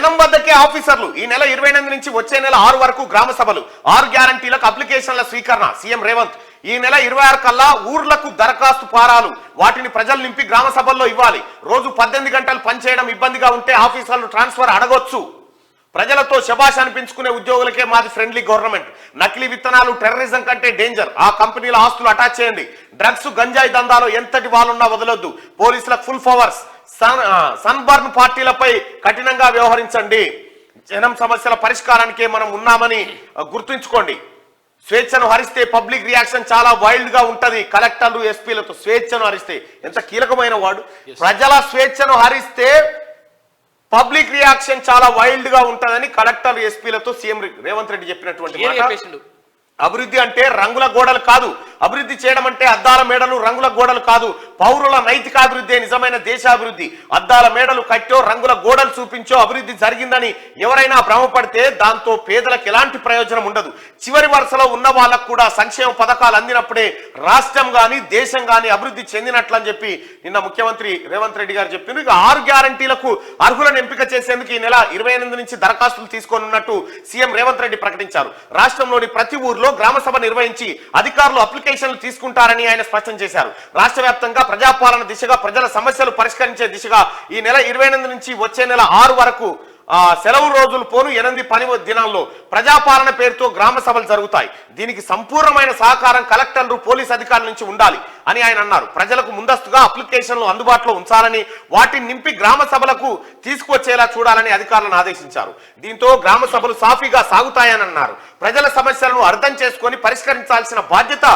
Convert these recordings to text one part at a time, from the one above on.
జనం వద్దకే ఆఫీసర్లు. ఈ నెల 28 నుంచి వచ్చే నెల 6 వరకు గ్రామ సభలు. 6 గ్యారంటీలకు అప్లికేషన్ల స్వీకరణ. సీఎం రేవంత్ ఈ నెల 26 కల్లా ఊర్లకు దరఖాస్తు ఫారాలు, వాటిని ప్రజలు నింపి గ్రామ సభల్లో ఇవ్వాలి. రోజు 18 గంటలు పనిచేయడం ఇబ్బందిగా ఉంటే ఆఫీసర్లు ట్రాన్స్ఫర్ అడగొచ్చు. ప్రజలతో శభాష్ అనిపించుకునే ఉద్యోగులకే మాది ఫ్రెండ్లీ గవర్నమెంట్. నకిలీ విత్తనాలు టెర్రరిజం కంటే డేంజర్. ఆ కంపెనీల ఆస్తులు అటాచ్ చేయండి. డ్రగ్స్ గంజాయి దందాలో ఎంతటి వాళ్ళున్నా వదలొద్దు. పోలీసులకు ఫుల్ పవర్స్. సన్బర్న్ పార్టీలపై కఠినంగా వ్యవహరించండి. జనం సమస్యల పరిష్కారానికే మనం ఉన్నామని గుర్తుంచుకోండి. స్వేచ్ఛను హరిస్తే పబ్లిక్ రియాక్షన్ చాలా వైల్డ్ గా ఉంటది. కలెక్టర్లు ఎస్పీలతో స్వేచ్ఛను హరిస్తే ఎంత కీలకమైన వాడు. ప్రజల స్వేచ్ఛను హరిస్తే పబ్లిక్ రియాక్షన్ చాలా వైల్డ్ గా ఉంటదని కలెక్టర్ ఎస్పీలతో సీఎం రేవంత్ రెడ్డి చెప్పినటువంటి మాట. అభివృద్ధి అంటే రంగుల గోడలు కాదు. అభివృద్ధి చేయడం అంటే అద్దాల మేడలు రంగుల గోడలు కాదు. పౌరుల నైతిక అభివృద్ధి నిజమైన దేశాభివృద్ధి. అద్దాల మేడలు కట్టో రంగుల గోడలు చూపించో అభివృద్ధి జరిగిందని ఎవరైనా భ్రమపడితే దాంతో పేదలకు ఎలాంటి ప్రయోజనం ఉండదు. చివరి వరుసలో ఉన్న వాళ్ళకు కూడా సంక్షేమ పథకాలు అందినప్పుడే రాష్ట్రం గాని దేశం గాని అభివృద్ధి చెందినట్లు అని చెప్పి నిన్న ముఖ్యమంత్రి రేవంత్ రెడ్డి గారు చెప్పారు. ఇక 6 గ్యారంటీలకు అర్హులను ఎంపిక చేసేందుకు ఈ నెల 28 నుంచి దరఖాస్తులు తీసుకోనున్నట్టు సీఎం రేవంత్ రెడ్డి ప్రకటించారు. రాష్ట్రంలోని ప్రతి ఊర్లో గ్రామ సభ నిర్వహించి అధికారులు అప్లికేషన్లు తీసుకుంటారని ఆయన స్పష్టం చేశారు. రాష్ట్ర వ్యాప్తంగా ప్రజాపాలన దిశగా ప్రజల సమస్యలు పరిష్కరించే దిశగా ఈ నెల 28 నుంచి వచ్చే నెల 6 వరకు సెలవు రోజులు పోను 8 పని దినాల్లో ప్రజాపాలన పేరుతో గ్రామ సభలు జరుగుతాయి. దీనికి సంపూర్ణమైన సహకారం కలెక్టర్లు పోలీస్ అధికారుల నుంచి ఉండాలి అని ఆయన అన్నారు. ప్రజలకు ముందస్తుగా అప్లికేషన్లు అందుబాటులో ఉంచాలని, వాటిని నింపి గ్రామ సభలకు తీసుకువచ్చేలా చూడాలని అధికారులను ఆదేశించారు. దీంతో గ్రామ సభలు సాఫీగా సాగుతాయని అన్నారు. ప్రజల సమస్యలను అర్థం చేసుకొని పరిష్కరించాల్సిన బాధ్యత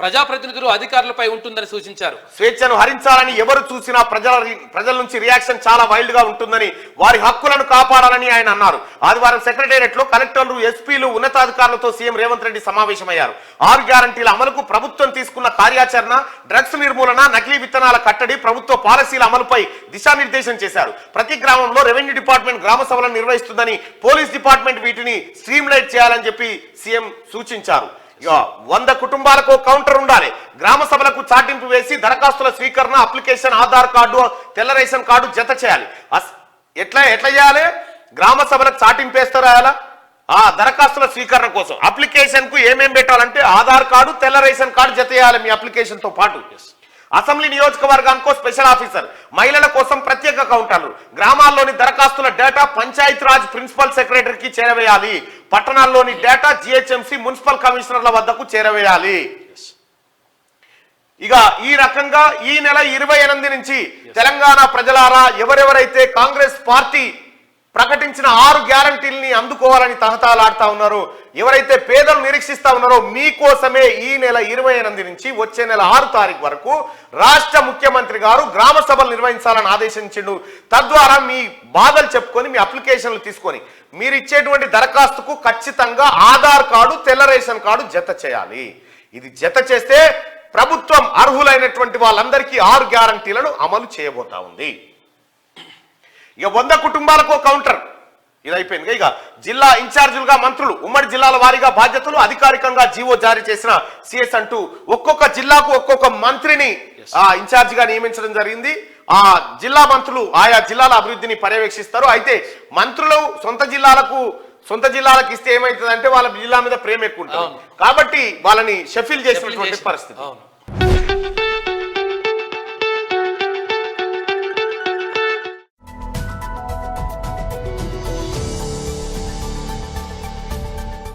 ప్రజాప్రతినిధులు అధికారులపై ఉంటుందని సూచించారు. స్వేచ్ఛను హరించాలని ఎవరు చూసినా ప్రజల నుంచి రియాక్షన్ చాలా వైల్డ్ గా ఉంటుందని, వారి హక్కులను కాపాడాలని ఆయన అన్నారు. ఆదివారం సెక్రటేరియట్ లో కలెక్టర్లు ఎస్పీలు ఉన్నతాధికారులతో సీఎం రేవంత్ రెడ్డి సమావేశమయ్యారు. 6 గ్యారంటీల అమలుకు ప్రభుత్వం తీసుకున్న కార్యాచరణ, డ్రగ్స్ నిర్మూలన, నకిలీ విత్తనాల కట్టడి, ప్రభుత్వ పాలసీల అమలుపై దిశానిర్దేశం చేశారు. ప్రతి గ్రామంలో రెవెన్యూ డిపార్ట్మెంట్ గ్రామ సభలను నిర్వహిస్తుందని, పోలీస్ డిపార్ట్మెంట్ వీటిని స్ట్రీమ్ లైట్ చేయాలని చెప్పి సీఎం సూచించారు. 100 కుటుంబాలకు కౌంటర్ ఉండాలి. గ్రామ సభలకు చాటింపు వేసి దరఖాస్తుల స్వీకరణ, అప్లికేషన్, ఆధార్ కార్డు, తెల్ల రేషన్ కార్డు జత చేయాలి. ఎట్లా చేయాలి? గ్రామ సభలకు చాటింపు వేస్తారా? దరఖాస్తుల స్వీకరణ కోసం అప్లికేషన్ కు ఏమేం పెట్టాలంటే ఆధార్ కార్డు, తెల్ల రేషన్ కార్డు జత చేయాలి మీ అప్లికేషన్ తో పాటు. అసెంబ్లీ నియోజకవర్గానికో స్పెషల్ ఆఫీసర్, మహిళల కోసం ప్రత్యేక కౌంటర్లు, గ్రామాల్లోని దరఖాస్తుల డేటా పంచాయతీరాజ్ ప్రిన్సిపల్ సెక్రటరీకి చేరవేయాలి. పట్టణాల్లోని డేటా జిహెచ్ఎంసీ మున్సిపల్ కమిషనర్ల వద్దకు చేరవేయాలి. ఇక ఈ రకంగా ఈ నెల 28 నుంచి తెలంగాణ ప్రజలారా ఎవరెవరైతే కాంగ్రెస్ పార్టీ ప్రకటించిన 6 గ్యారంటీల్ని అందుకోవాలని తహతాలాడుతా ఉన్నారో, ఎవరైతే పేదలు నిరీక్షిస్తా ఉన్నారో మీకోసమే ఈ నెల 28 నుంచి వచ్చే నెల 6 తారీఖు వరకు రాష్ట్ర ముఖ్యమంత్రి గారు గ్రామ సభలు నిర్వహించాలని ఆదేశించిండు. తద్వారా మీ బాధలు చెప్పుకొని మీ అప్లికేషన్లు తీసుకొని మీరు ఇచ్చేటువంటి దరఖాస్తుకు ఖచ్చితంగా ఆధార్ కార్డు, తెల్ల రేషన్ కార్డు జత చేయాలి. ఇది జత చేస్తే ప్రభుత్వం అర్హులైనటువంటి వాళ్ళందరికీ 6 గ్యారంటీలను అమలు చేయబోతా ఉంది. ఇక 100 కుటుంబాలకు కౌంటర్ ఇది అయిపోయింది. ఇక జిల్లా ఇన్ఛార్జీలుగా మంత్రులు, ఉమ్మడి జిల్లాల వారీగా బాధ్యతలు, అధికారికంగా జీవో జారీ చేసిన సిఎస్ అంటూ ఒక్కొక్క జిల్లాకు ఒక్కొక్క మంత్రిని ఇన్ఛార్జిగా నియమించడం జరిగింది. ఆ జిల్లా మంత్రులు ఆయా జిల్లాల అభివృద్ధిని పర్యవేక్షిస్తారు. అయితే మంత్రులు సొంత జిల్లాలకు ఇస్తే ఏమవుతుందంటే వాళ్ళ జిల్లా మీద ప్రేమ ఎక్కువ ఉంటుంది కాబట్టి వాళ్ళని షఫిల్ చేసినటువంటి పరిస్థితి.